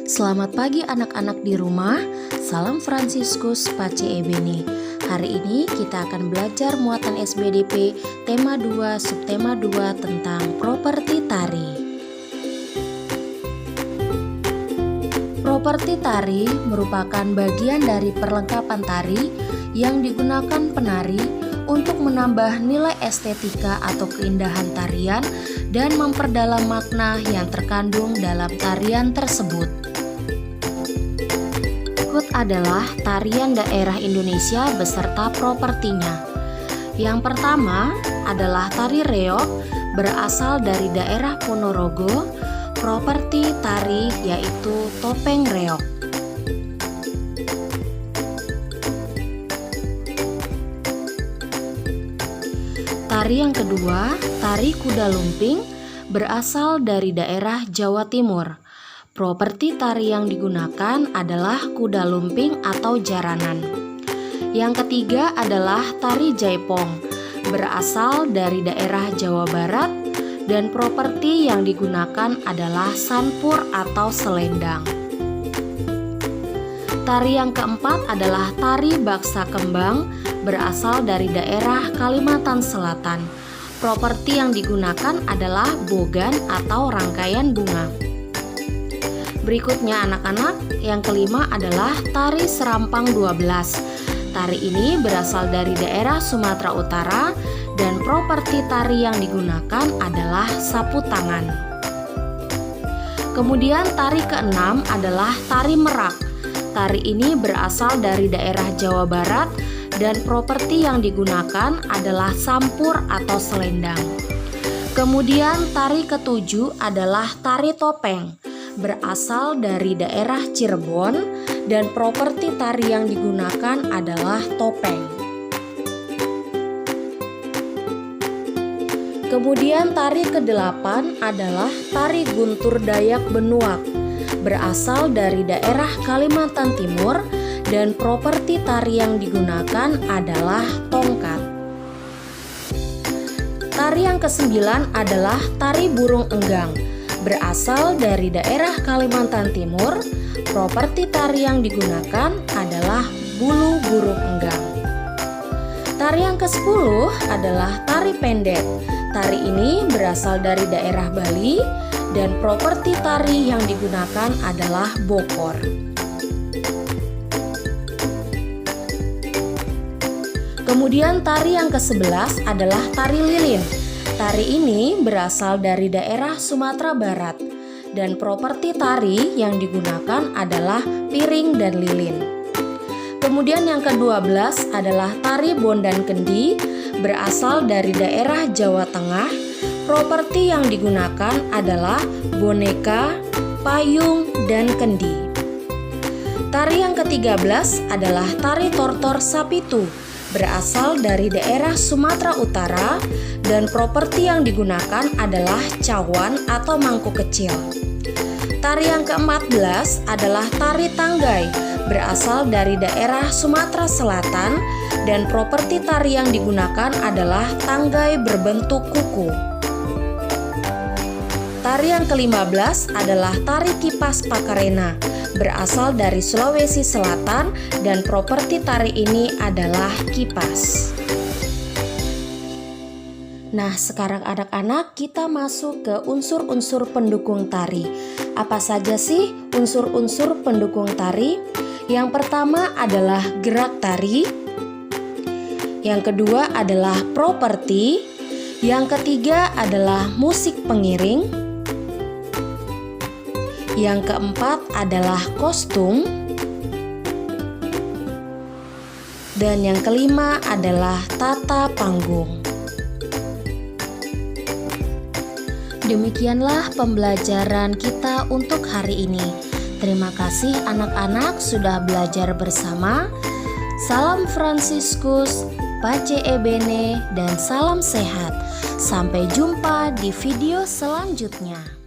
Selamat pagi anak-anak di rumah. Salam Fransiskus Pace Ebene. Hari ini kita akan belajar muatan SBDP tema 2 subtema 2 tentang properti tari. Properti tari merupakan bagian dari perlengkapan tari yang digunakan penari untuk menambah nilai estetika atau keindahan tarian dan memperdalam makna yang terkandung dalam tarian tersebut. Berikut adalah tarian daerah Indonesia beserta propertinya. Yang pertama adalah tari reog berasal dari daerah Ponorogo. Properti tari yaitu topeng reog. Tari yang kedua, tari kuda lumping berasal dari daerah Jawa Timur. Properti tari yang digunakan adalah kuda lumping atau jaranan. Yang ketiga adalah tari jaipong berasal dari daerah Jawa Barat dan properti yang digunakan adalah sanpur atau selendang. Tari yang keempat adalah tari baksa kembang berasal dari daerah Kalimantan Selatan. Properti yang digunakan adalah bogan atau rangkaian bunga. Berikutnya anak-anak, yang kelima adalah tari serampang 12. Tari ini berasal dari daerah Sumatera Utara dan properti tari yang digunakan adalah sapu tangan. Kemudian tari keenam adalah tari merak. Tari ini berasal dari daerah Jawa Barat dan properti yang digunakan adalah sampur atau selendang. Kemudian tari ketujuh adalah tari topeng, berasal dari daerah Cirebon dan properti tari yang digunakan adalah topeng. Kemudian tari ke-8 adalah tari guntur Dayak Benuak, berasal dari daerah Kalimantan Timur dan properti tari yang digunakan adalah tongkat. Tari yang ke-9 adalah tari burung enggang, berasal dari daerah Kalimantan Timur. Properti tari yang digunakan adalah bulu burung enggang. Tari yang ke-10 adalah tari pendet. Tari ini berasal dari daerah Bali dan properti tari yang digunakan adalah bokor. Kemudian tari yang ke-11 adalah tari lilin. Tari ini berasal dari daerah Sumatera Barat dan properti tari yang digunakan adalah piring dan lilin. Kemudian yang ke-12 adalah tari bondan kendi berasal dari daerah Jawa Tengah. Properti yang digunakan adalah boneka, payung, dan kendi. Tari yang ke-13 adalah tari tortor sapitu berasal dari daerah Sumatera Utara dan properti yang digunakan adalah cawan atau mangkuk kecil. Tari yang ke-14 adalah tari tanggai berasal dari daerah Sumatera Selatan dan properti tari yang digunakan adalah tanggai berbentuk kuku. Tari yang ke-15 adalah tari kipas pakarena berasal dari Sulawesi Selatan dan properti tari ini adalah kipas. Nah, sekarang anak-anak kita masuk ke unsur-unsur pendukung tari. Apa saja sih unsur-unsur pendukung tari? Yang pertama adalah gerak tari. Yang kedua adalah properti. Yang ketiga adalah musik pengiring. Yang keempat adalah kostum. Dan yang kelima adalah tata panggung. Demikianlah pembelajaran kita untuk hari ini. Terima kasih anak-anak sudah belajar bersama. Salam Fransiskus, Pace Ebene, dan salam sehat. Sampai jumpa di video selanjutnya.